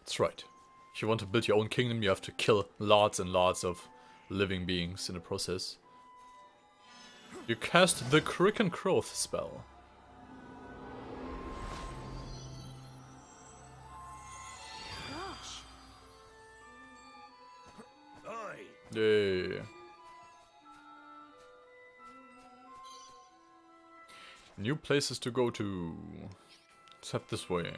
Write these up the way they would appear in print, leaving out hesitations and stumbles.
That's right. If you want to build your own kingdom, you have to kill lots and lots of living beings in the process. You cast the Crick Growth spell. Gosh. Yay. New places to go to. Let's head this way.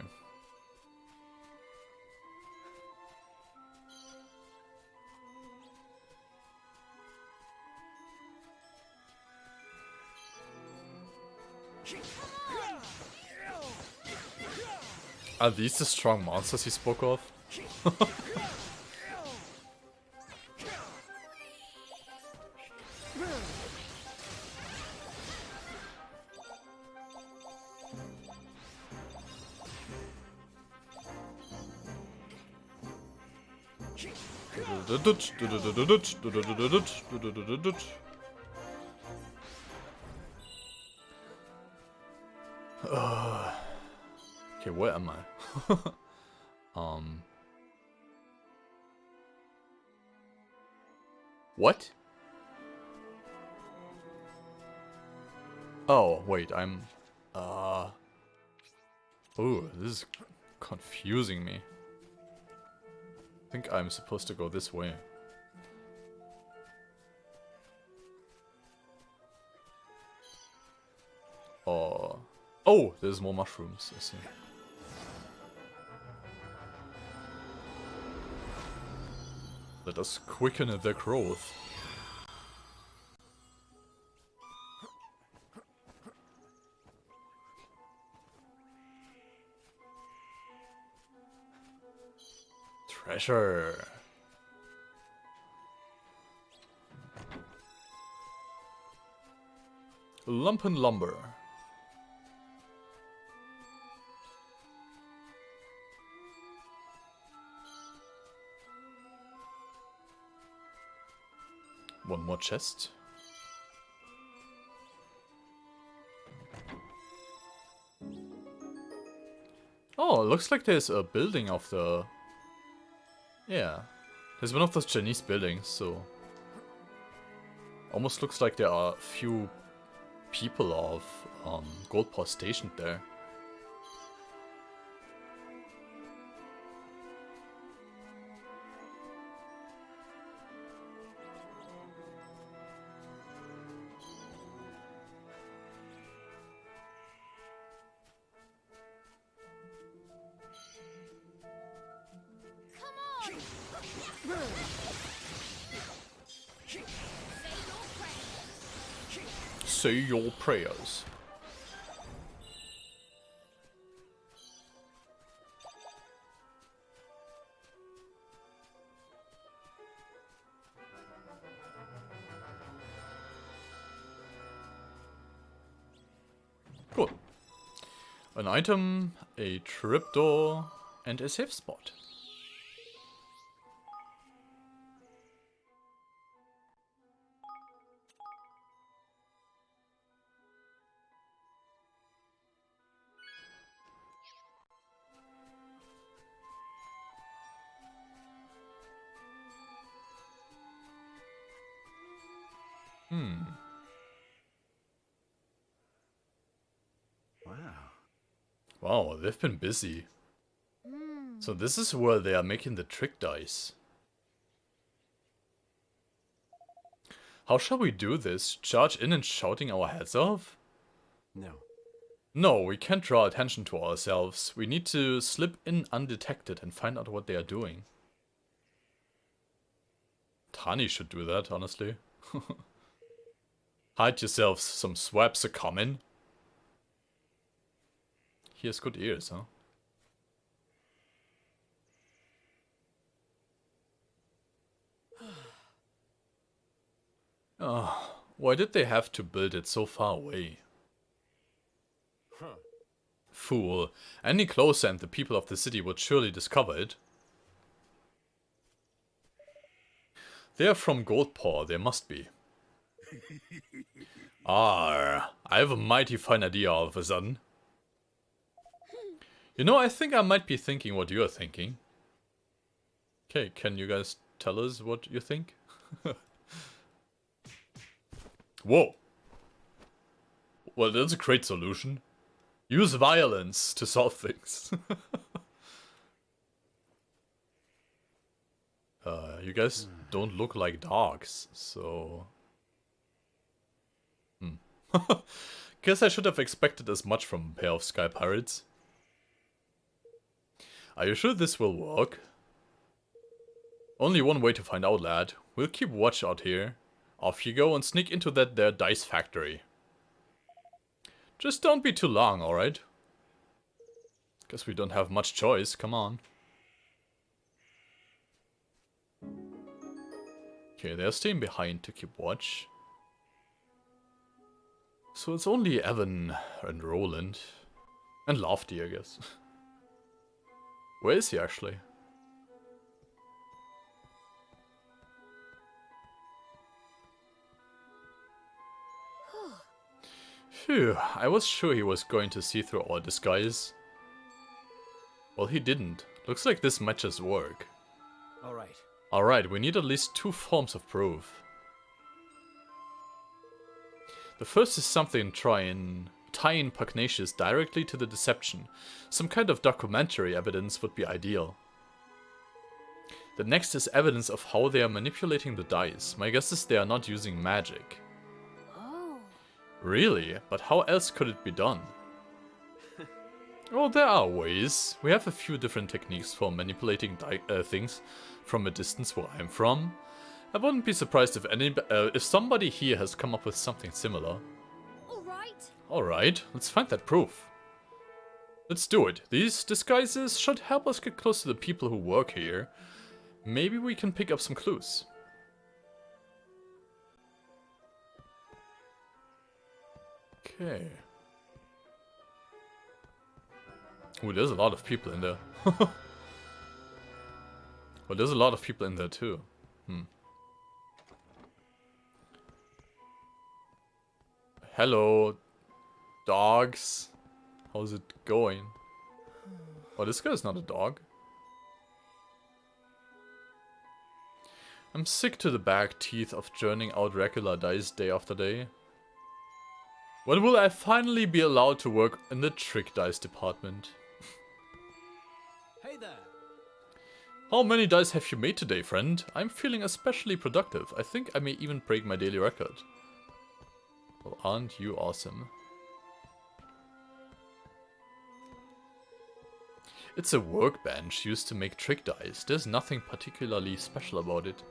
Are these the strong monsters he spoke of? Okay, where am I? What? Oh, wait, I'm... Ooh, this is confusing me. I think I'm supposed to go this way. Oh, there's more mushrooms, I see. Let us quicken their growth. Treasure. Lumpen lumber. One more chest. Oh, looks like there's a building of the... Yeah. There's one of those Chinese buildings, so... Almost looks like there are a few people of Goldpaw stationed there. Say your prayers. Cool. An item, a trapdoor, and a safe spot. Wow, they've been busy. So this is where they are making the trick dice. How shall we do this? Charge in and shouting our heads off? No. No, we can't draw attention to ourselves. We need to slip in undetected and find out what they are doing. Tani should do that, honestly. Hide yourselves, some swaps are coming. He has good ears, huh? Oh, why did they have to build it so far away? Fool. Any closer and the people of the city would surely discover it. They are from Goldpaw, there must be. I have a mighty fine idea all of a sudden. You know, I think I might be thinking what you're thinking. Okay, can you guys tell us what you think? Whoa! Well, that's a great solution. Use violence to solve things. You guys don't look like dogs, so... Guess I should have expected as much from a pair of sky pirates. Are you sure this will work? Only one way to find out, lad. We'll keep watch out here. Off you go and sneak into that there dice factory. Just don't be too long, alright? Guess we don't have much choice, come on. Okay, they're staying behind to keep watch. So it's only Evan and Roland. And Lofty, I guess. Where is he actually? Phew, I was sure he was going to see through our disguise. Well, he didn't. Looks like this might just work. Alright, we need at least 2 forms of proof. The first is something tying Pugnacious directly to the deception. Some kind of documentary evidence would be ideal. The next is evidence of how they are manipulating the dice. My guess is they are not using magic. Oh. Really? But how else could it be done? Well, there are ways. We have a few different techniques for manipulating things from a distance where I'm from. I wouldn't be surprised if somebody here has come up with something similar. Alright, let's find that proof. Let's do it. These disguises should help us get close to the people who work here. Maybe we can pick up some clues. Okay. Ooh, there's a lot of people in there. Well, there's a lot of people in there too. Hello, dogs. How's it going? Oh, this guy's not a dog. I'm sick to the back teeth of churning out regular dice day after day. When will I finally be allowed to work in the trick dice department? Hey there. How many dice have you made today, friend? I'm feeling especially productive. I think I may even break my daily record. Well, aren't you awesome? It's a workbench used to make trick dice. There's nothing particularly special about it.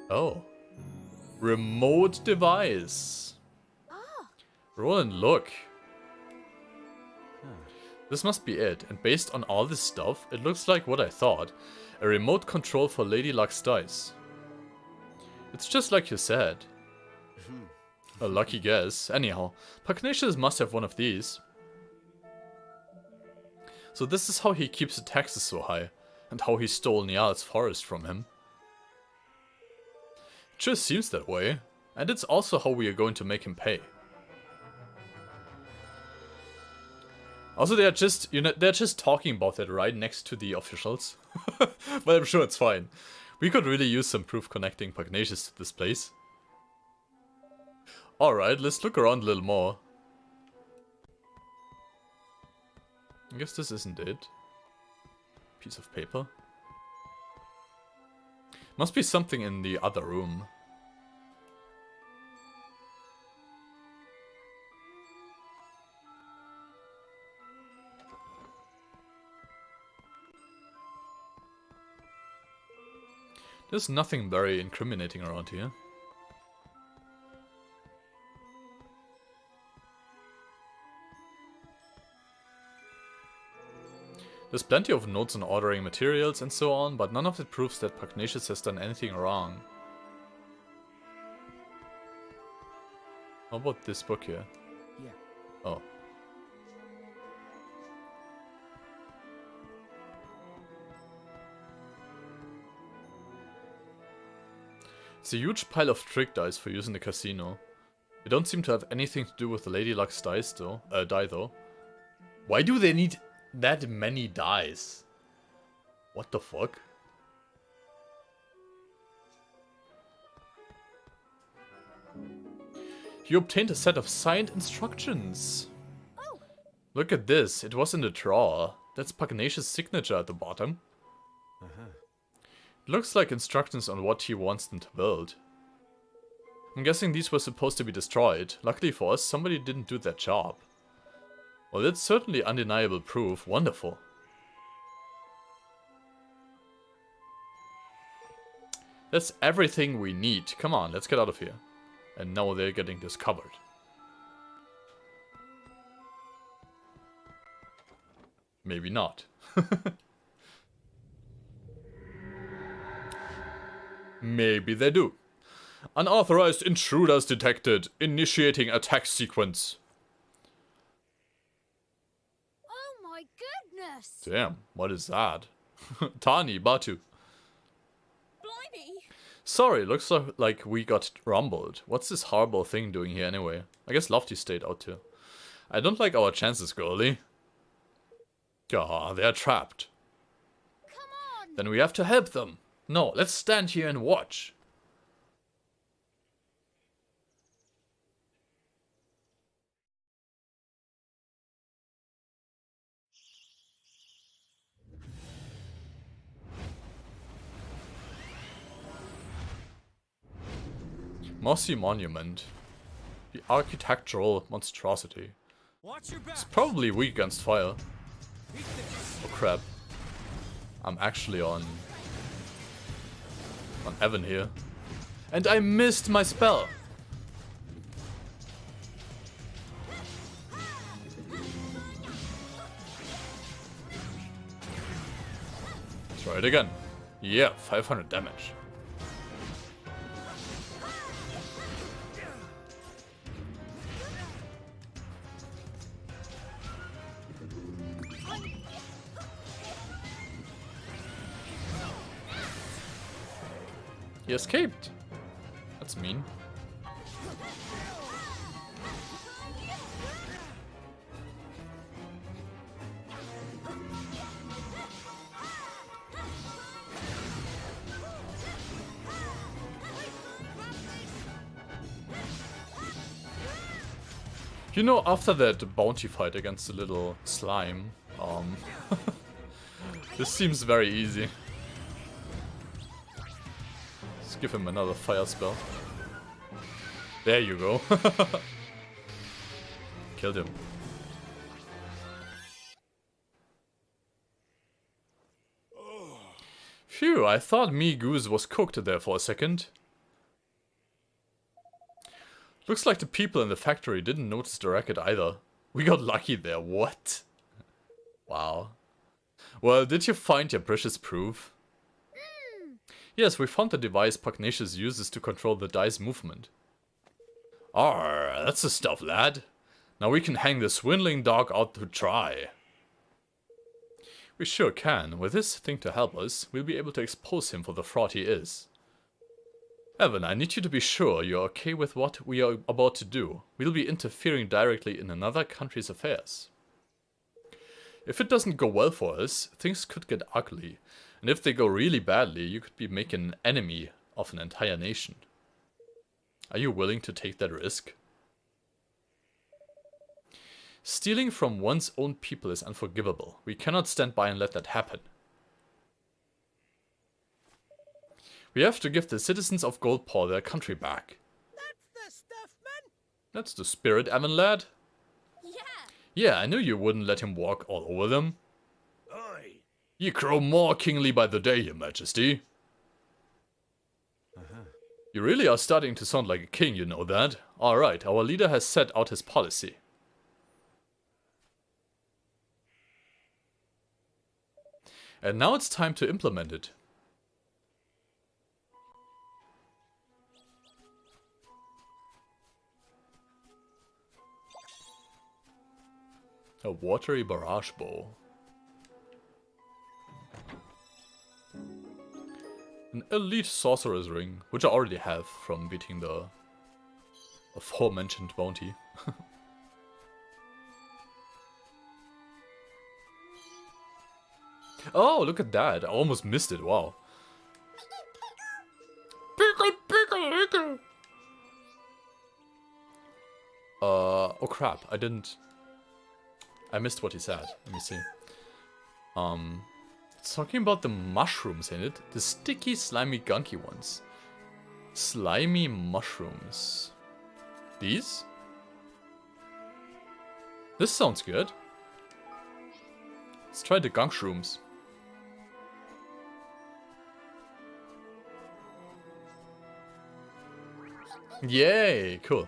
Oh. Remote device. Roland, look. This must be it, and based on all this stuff, it looks like what I thought. A remote control for Lady Luck's dice. It's just like you said. A lucky guess. Anyhow, Pugnacious must have one of these. So this is how he keeps the taxes so high, and how he stole Niall's forest from him. It just seems that way, and it's also how we are going to make him pay. Also, they're just, they're just talking about that right next to the officials. But I'm sure it's fine. We could really use some proof connecting Pugnacious to this place. Alright, let's look around a little more. I guess this isn't it. Piece of paper. Must be something in the other room. There's nothing very incriminating around here. There's plenty of notes on ordering materials and so on, but none of it proves that Pugnacious has done anything wrong. How about this book here? Yeah. Oh. It's a huge pile of trick dice for use in the casino. They don't seem to have anything to do with the Lady Luck's die though. Why do they need that many dice? What the fuck? You obtained a set of signed instructions. Oh, Look at this. It was in the drawer. That's Pagnatius' signature at the bottom. It looks like instructions on what he wants them to build. I'm guessing these were supposed to be destroyed. Luckily for us, somebody didn't do their job. Well, that's certainly undeniable proof. Wonderful. That's everything we need. Come on, let's get out of here. And now they're getting discovered. Maybe not. Maybe they do. Unauthorized intruders detected. Initiating attack sequence. oh my goodness! Damn, what is that? Tani, Batu. Blimey! Sorry, looks like we got rumbled. What's this horrible thing doing here anyway? I guess Lofty stayed out too. I don't like our chances, girlie. Ah, they're trapped. Come on! Then we have to help them. No, let's stand here and watch. Mossy Monument. The architectural monstrosity. Watch your back. It's probably weak against fire. Oh crap. I'm actually on Evan here. And I missed my spell. Try it again. Yeah, 500 damage. He escaped. That's mean. You know, after that bounty fight against the little slime, this seems very easy. Let's give him another fire spell. There you go. Killed him. Phew, I thought me goose was cooked there for a second. Looks like the people in the factory didn't notice the racket either. We got lucky there, what? Wow. Well, did you find your precious proof? Yes, we found the device Pagnatius uses to control the dice movement. Arr, that's the stuff, lad. Now we can hang the swindling dog out to dry. We sure can. With this thing to help us, we'll be able to expose him for the fraud he is. Evan, I need you to be sure you're okay with what we are about to do. We'll be interfering directly in another country's affairs. If it doesn't go well for us, things could get ugly. And if they go really badly, you could be making an enemy of an entire nation. Are you willing to take that risk? Stealing from one's own people is unforgivable. We cannot stand by and let that happen. We have to give the citizens of Goldpaw their country back. That's the stuff, man. That's the spirit, Evan lad. Yeah! Yeah, I knew you wouldn't let him walk all over them. Oi. Ye grow more kingly by the day, your majesty. You really are starting to sound like a king, you know that. Alright, our leader has set out his policy. And now it's time to implement it. A watery barrage bow. An elite sorcerer's ring, which I already have from beating the aforementioned bounty. Oh, look at that. I almost missed it. Wow. Pickle, pickle, pickle. Oh crap. I missed what he said. Let me see. It's talking about the mushrooms in it. The sticky, slimy, gunky ones. Slimy mushrooms. These? This sounds good. Let's try the gunk shrooms. Yay, cool.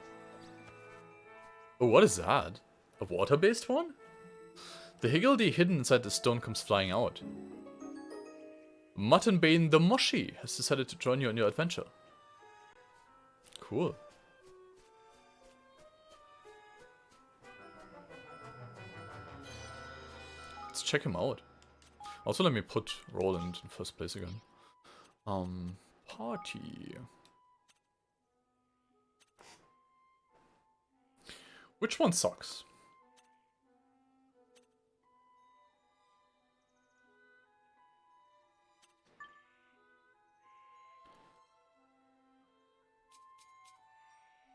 Oh, what is that? A water-based one? The higgledy hidden inside the stone comes flying out. Muttonbane the Moshi has decided to join you on your adventure. Cool. Let's check him out. Also, let me put Roland in first place again. Party. Which one sucks?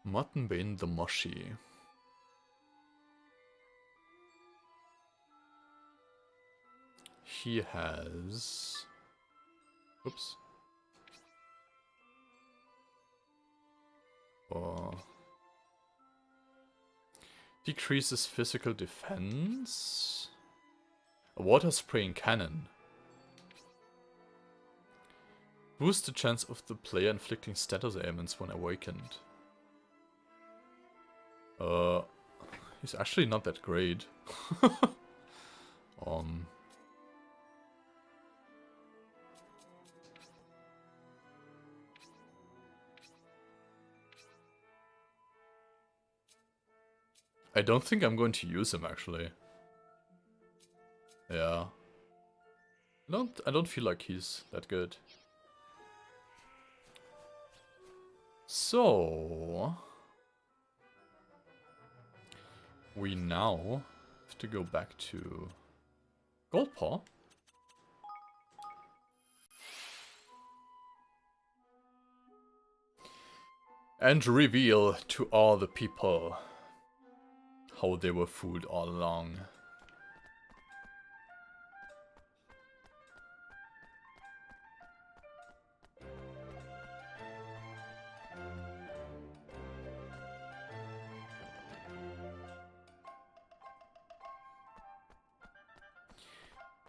Muttonbane the Moshi. He has... Oops. Decreases physical defense. A water spraying cannon. Boosts the chance of the player inflicting status ailments when awakened. He's actually not that great. I don't think I'm going to use him actually. Yeah. I don't feel like he's that good. So we now have to go back to Goldpaw. And reveal to all the people how they were fooled all along.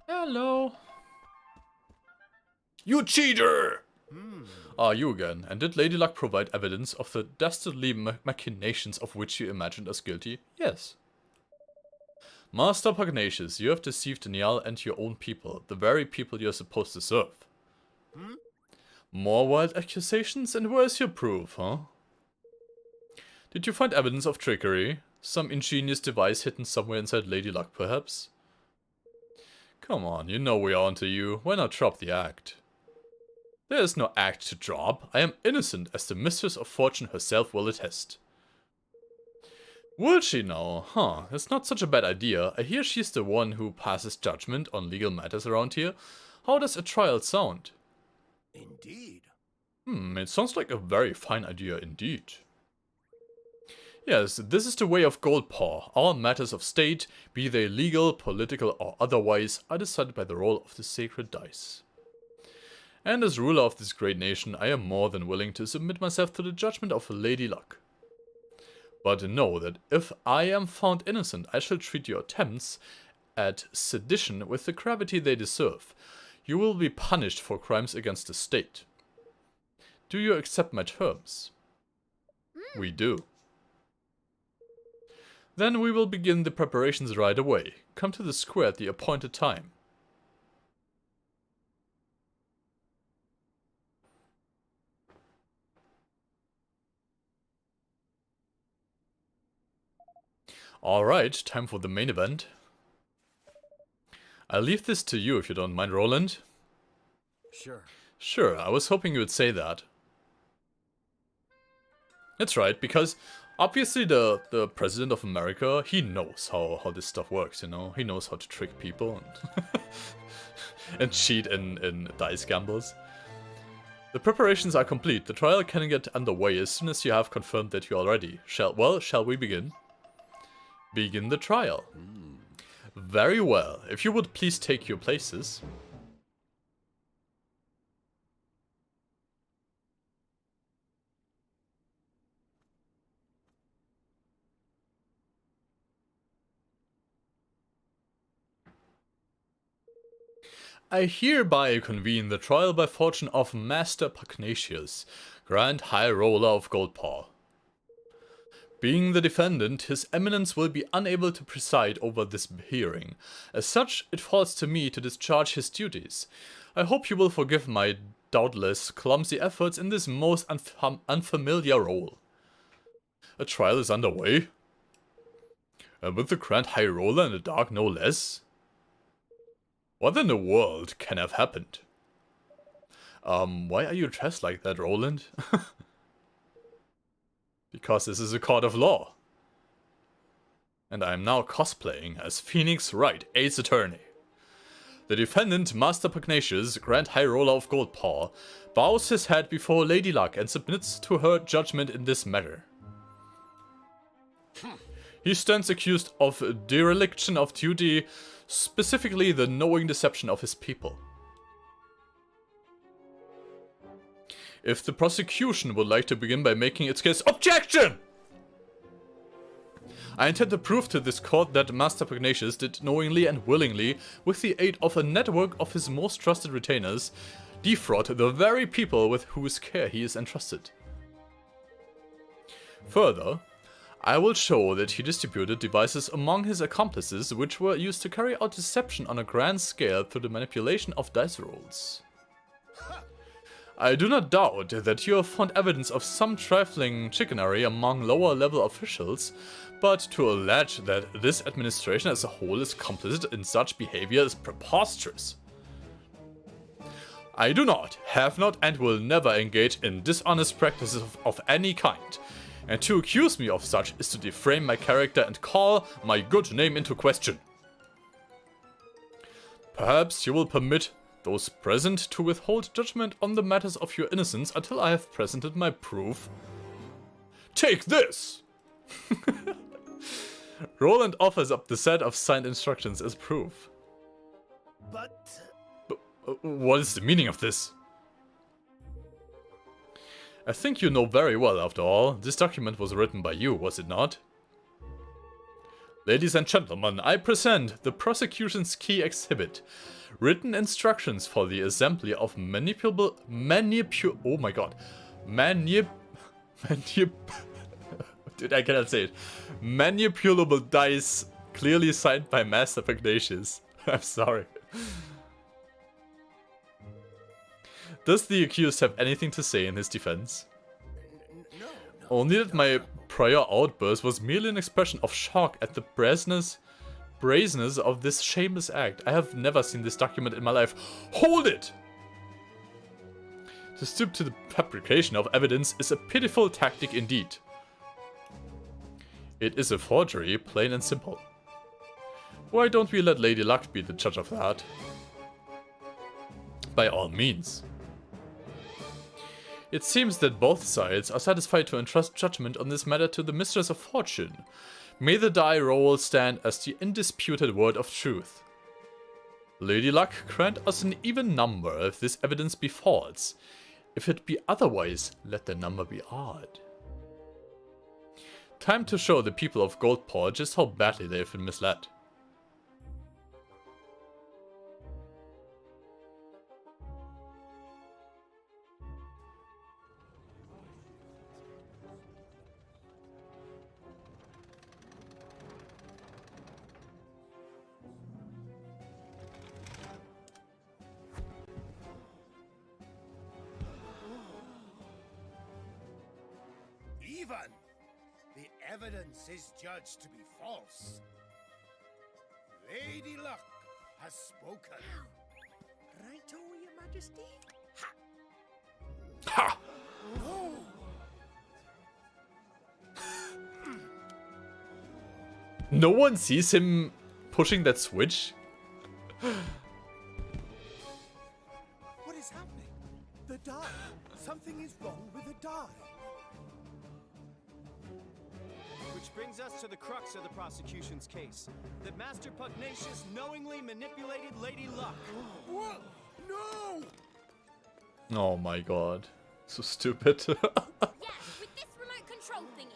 Hello. You cheater! Ah, you again. And did Lady Luck provide evidence of the dastardly machinations of which you imagined us guilty? Yes. Master Pugnacious, you have deceived Niall and your own people, the very people you are supposed to serve. More wild accusations? And where's your proof, huh? Did you find evidence of trickery? Some ingenious device hidden somewhere inside Lady Luck, perhaps? Come on, you know we're onto you. Why not drop the act? There is no act to drop. I am innocent, as the Mistress of Fortune herself will attest. Will she now? Huh, that's not such a bad idea. I hear she's the one who passes judgment on legal matters around here. How does a trial sound? Indeed. It sounds like a very fine idea indeed. Yes, this is the way of Goldpaw. All matters of state, be they legal, political, or otherwise, are decided by the roll of the sacred dice. And as ruler of this great nation, I am more than willing to submit myself to the judgment of Lady Luck. But know that if I am found innocent, I shall treat your attempts at sedition with the gravity they deserve. You will be punished for crimes against the state. Do you accept my terms? We do. Then we will begin the preparations right away. Come to the square at the appointed time. Alright, time for the main event. I'll leave this to you if you don't mind, Roland. Sure. Sure, I was hoping you would say that. That's right, because obviously the President of America, he knows how this stuff works, you know? He knows how to trick people and and cheat in dice gambles. The preparations are complete. The trial can get underway as soon as you have confirmed that you are ready. Shall we begin? Begin the trial. Very well. If you would please take your places. I hereby convene the trial by fortune of Master Pugnacious, Grand High Roller of Goldpaw. Being the defendant, His Eminence will be unable to preside over this hearing. As such, it falls to me to discharge his duties. I hope you will forgive my doubtless clumsy efforts in this most unfamiliar role. A trial is underway. And with the Grand High Roller in the dark no less? What in the world can have happened? Why are you dressed like that, Roland? Because this is a court of law. And I am now cosplaying as Phoenix Wright, Ace Attorney. The defendant, Master Pugnacious, Grand High Roller of Goldpaw, bows his head before Lady Luck and submits to her judgment in this matter. He stands accused of dereliction of duty, specifically the knowing deception of his people. If the prosecution would like to begin by making its case— OBJECTION! I intend to prove to this court that Master Pugnacious did knowingly and willingly, with the aid of a network of his most trusted retainers, defraud the very people with whose care he is entrusted. Further, I will show that he distributed devices among his accomplices which were used to carry out deception on a grand scale through the manipulation of dice rolls. I do not doubt that you have found evidence of some trifling chicanery among lower-level officials, but to allege that this administration as a whole is complicit in such behavior is preposterous. I do not, have not, and will never engage in dishonest practices of any kind, and to accuse me of such is to defame my character and call my good name into question. Perhaps you will permit those present to withhold judgment on the matters of your innocence until I have presented my proof. Take this! Roland offers up the set of signed instructions as proof. But What is the meaning of this? I think you know very well, after all. This document was written by you, was it not? Ladies and gentlemen, I present the prosecution's key exhibit. Written instructions for the assembly of Dude, I cannot say it. Manipulable dice, clearly signed by Master Pugnacious. I'm sorry. Does the accused have anything to say in his defense? no. Only that my prior outburst was merely an expression of shock at the brazenness of this shameless act. I have never seen this document in my life. Hold it! To stoop to the fabrication of evidence is a pitiful tactic indeed. It is a forgery, plain and simple. Why don't we let Lady Luck be the judge of that? By all means. It seems that both sides are satisfied to entrust judgment on this matter to the Mistress of Fortune. May the die roll stand as the undisputed word of truth. Lady Luck, grant us an even number if this evidence be false. If it be otherwise, let the number be odd. Time to show the people of Goldpaw just how badly they have been misled. Even the evidence is judged to be false. Lady Luck has spoken. Right, Your Majesty? Ha! No one sees him pushing that switch? die. Something is wrong with the die. Which brings us to the crux of the prosecution's case. That Master Pugnacious knowingly manipulated Lady Luck. What? No! Oh my god. So stupid. Yeah, with this remote control thingy.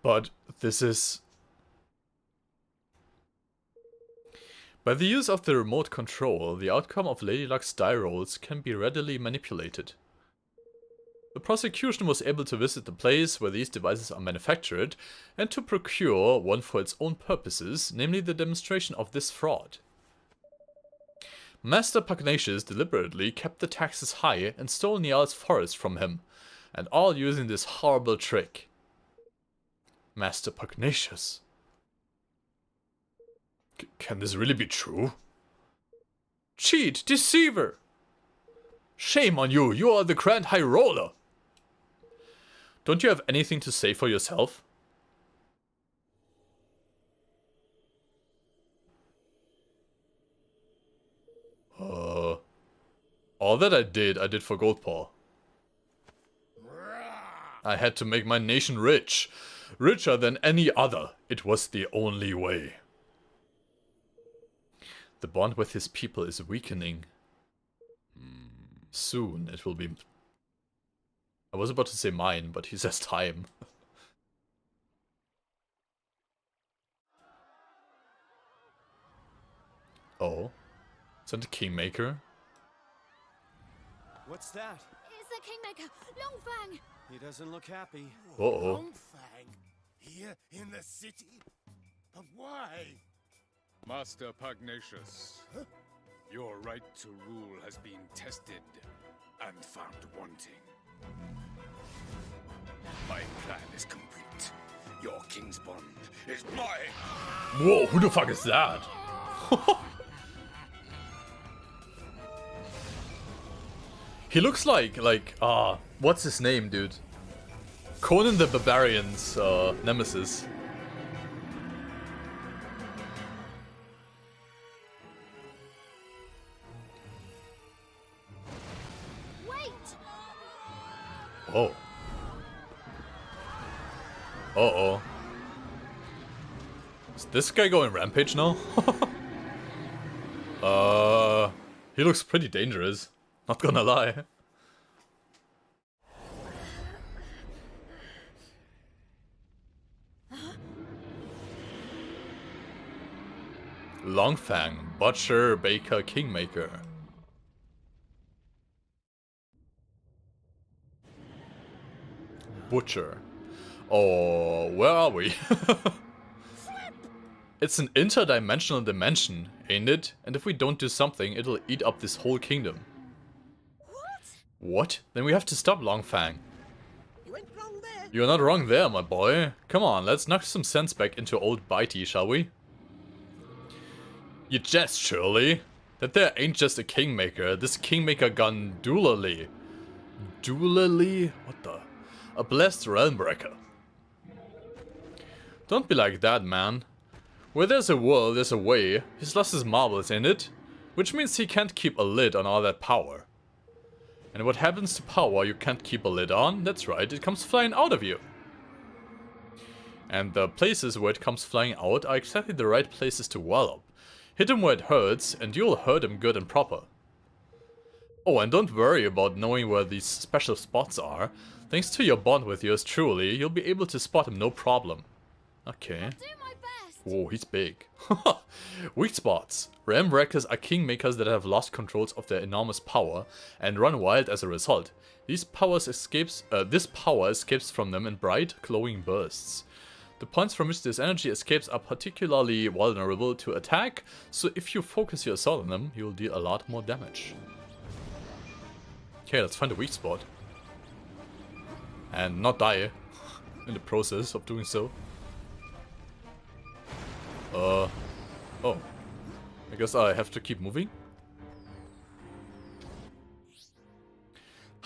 But this is... By the use of the remote control, the outcome of Lady Luck's die rolls can be readily manipulated. The prosecution was able to visit the place where these devices are manufactured and to procure one for its own purposes, namely the demonstration of this fraud. Master Pugnacious deliberately kept the taxes high and stole Niall's forest from him, and all using this horrible trick. Master Pugnacious. Can this really be true? Cheat! Deceiver! Shame on you! You are the Grand High Roller! Don't you have anything to say for yourself? All that I did for Goldpaw. I had to make my nation rich. Richer than any other. It was the only way. The bond with his people is weakening. Soon it will be... I was about to say mine, but he says time. Oh. Is that the Kingmaker? What's that? It's the Kingmaker Longfang. He doesn't look happy. Uh-oh. Longfang? Here in the city? But why? Master Pugnacious, your right to rule has been tested and found wanting. My plan is complete. Your king's bond is mine! Whoa, who the fuck is that? He looks like, what's his name, dude? Conan the Barbarian's nemesis. Wait! Oh. Uh-oh. Is this guy going rampage now? He looks pretty dangerous. Not gonna lie. Longfang, Butcher, Baker, Kingmaker. Butcher. Oh, where are we? It's an interdimensional dimension, ain't it? And if we don't do something, it'll eat up this whole kingdom. What? Then we have to stop Longfang. You ain't wrong there. You're not wrong there, my boy. Come on, let's knock some sense back into old Bitey, shall we? You jest, surely? That there ain't just a Kingmaker. This Kingmaker gone dually. Dually? What the? A blessed realm breaker. Don't be like that, man. Where there's a will, there's a way. He's lost his marbles, ain't it? Which means he can't keep a lid on all that power. And what happens to power you can't keep a lid on? That's right, it comes flying out of you. And the places where it comes flying out are exactly the right places to wallop. Hit him where it hurts, and you'll hurt him good and proper. Oh, and don't worry about knowing where these special spots are. Thanks to your bond with yours truly, you'll be able to spot him no problem. Okay. Do my best. Whoa, he's big. Weak spots. Realm Breakers are Kingmakers that have lost controls of their enormous power and run wild as a result. This power escapes from them in bright, glowing bursts. The points from which this energy escapes are particularly vulnerable to attack, so if you focus your assault on them, you'll deal a lot more damage. Okay, let's find a weak spot. And not die in the process of doing so. Oh. I guess I have to keep moving.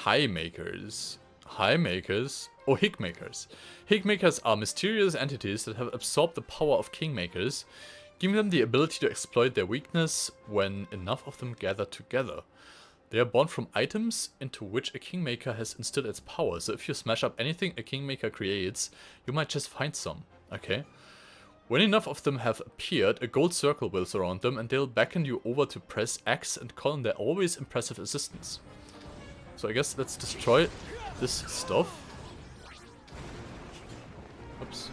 High Makers. High Makers? Oh, Hig Makers. Hig Makers are mysterious entities that have absorbed the power of Kingmakers, giving them the ability to exploit their weakness when enough of them gather together. They are born from items into which a Kingmaker has instilled its power, so if you smash up anything a Kingmaker creates, you might just find some. Okay. When enough of them have appeared, a gold circle will surround them and they'll beckon you over to press X and call on their always impressive assistance. So I guess let's destroy this stuff. Oops.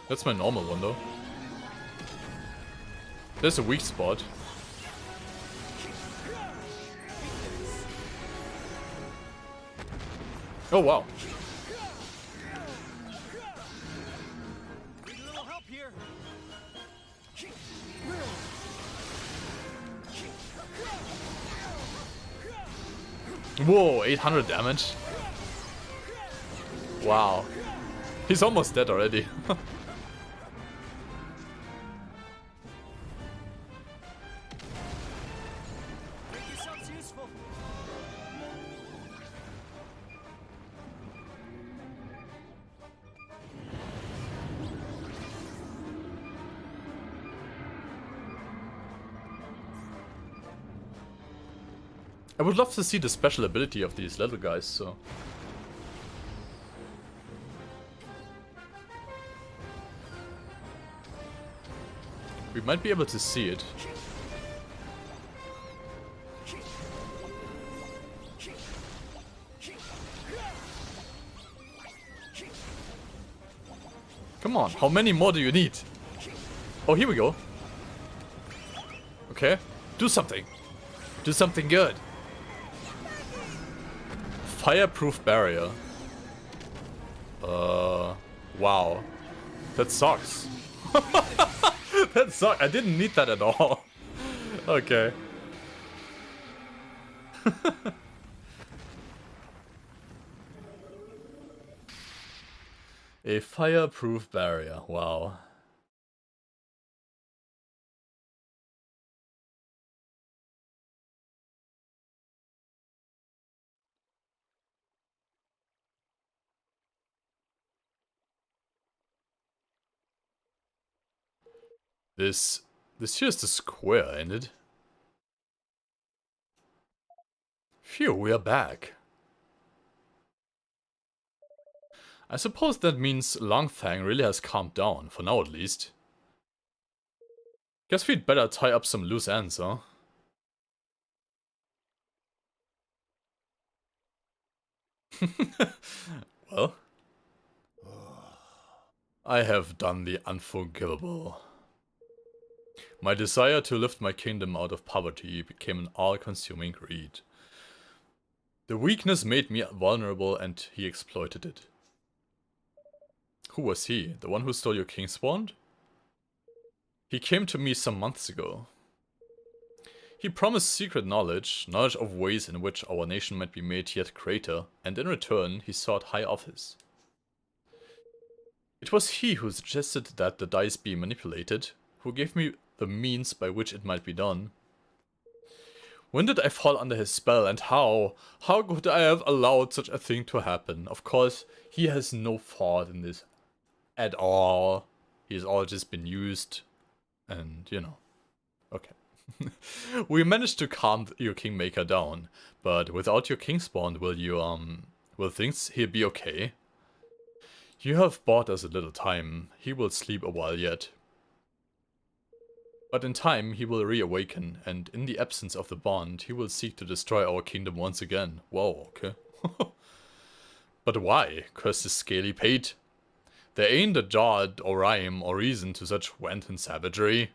That's my normal one though. There's a weak spot. Oh wow. Need a little help here. Whoa, 800 damage. Wow. He's almost dead already. Make yourselves useful. I would love to see the special ability of these little guys, so... we might be able to see it. Come on, how many more do you need? Oh, here we go. Okay, do something. Do something good. Fireproof barrier. Wow. That sucks. That sucks. I didn't need that at all. Okay. A fireproof barrier. Wow. This here's the square, ain't it? Phew, we are back. I suppose that means Longfang really has calmed down, for now at least. Guess we'd better tie up some loose ends, huh? Well, I have done the unforgivable. My desire to lift my kingdom out of poverty became an all-consuming greed. The weakness made me vulnerable and he exploited it. Who was he? The one who stole your king's wand? He came to me some months ago. He promised secret knowledge of ways in which our nation might be made yet greater, and in return he sought high office. It was he who suggested that the dice be manipulated, who gave me the means by which it might be done. When did I fall under his spell and how? How could I have allowed such a thing to happen? Of course, he has no fault in this at all. He's all just been used and, you know, okay. We managed to calm your Kingmaker down, but without your Kingspawn will things here be okay? You have bought us a little time. He will sleep a while yet. But in time he will reawaken, and in the absence of the bond, he will seek to destroy our kingdom once again. Whoa, okay. But why? Curse this scaly pate. There ain't a jot or rhyme or reason to such wanton savagery.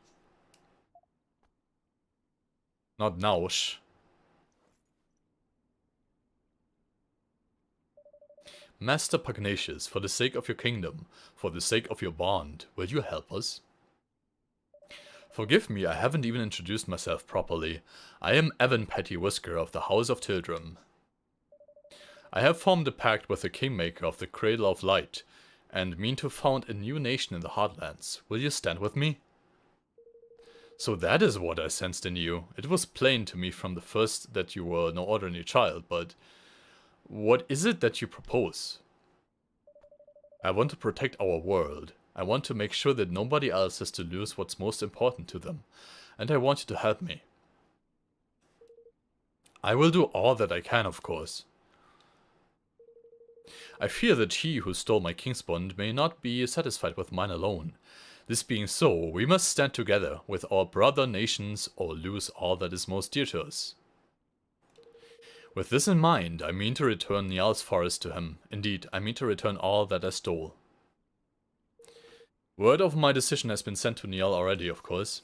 Not nowsh. Master Pugnacious, for the sake of your kingdom, for the sake of your bond, will you help us? Forgive me, I haven't even introduced myself properly. I am Evan Pettywhisker of the House of Tildrum. I have formed a pact with the Kingmaker of the Cradle of Light, and mean to found a new nation in the Heartlands. Will you stand with me? So that is what I sensed in you. It was plain to me from the first that you were no ordinary child, but what is it that you propose? I want to protect our world. I want to make sure that nobody else has to lose what's most important to them. And I want you to help me. I will do all that I can, of course. I fear that he who stole my king's bond may not be satisfied with mine alone. This being so, we must stand together with our brother nations or lose all that is most dear to us. With this in mind, I mean to return Nial's forest to him. Indeed, I mean to return all that I stole. Word of my decision has been sent to Nial already, of course.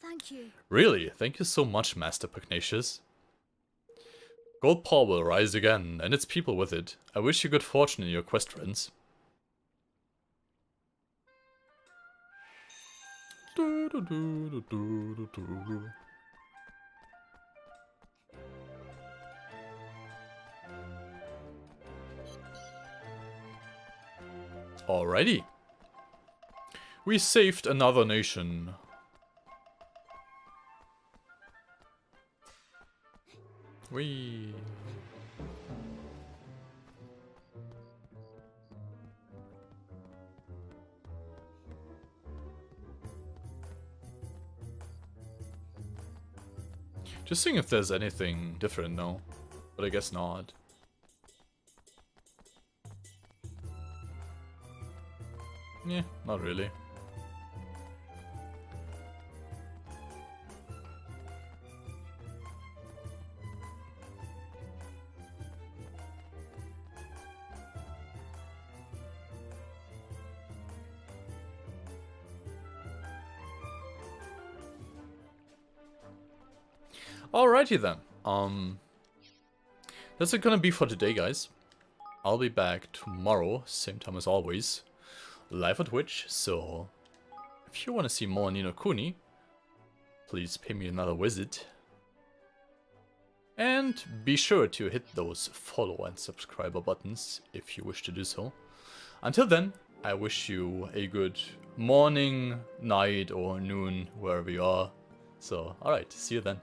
Thank you. Really, thank you so much, Master Pugnacious. Goldpaw will rise again, and its people with it. I wish you good fortune in your quest, friends. Alrighty. We saved another nation. Whee. Just seeing if there's anything different now, but I guess not. Yeah, not really. Alrighty then. That's it gonna be for today, guys. I'll be back tomorrow, same time as always, live on Twitch. So if you want to see more Ni no Kuni, please pay me another visit. And be sure to hit those follow and subscriber buttons if you wish to do so. Until then, I wish you a good morning, night, or noon, wherever you are. So, alright, see you then.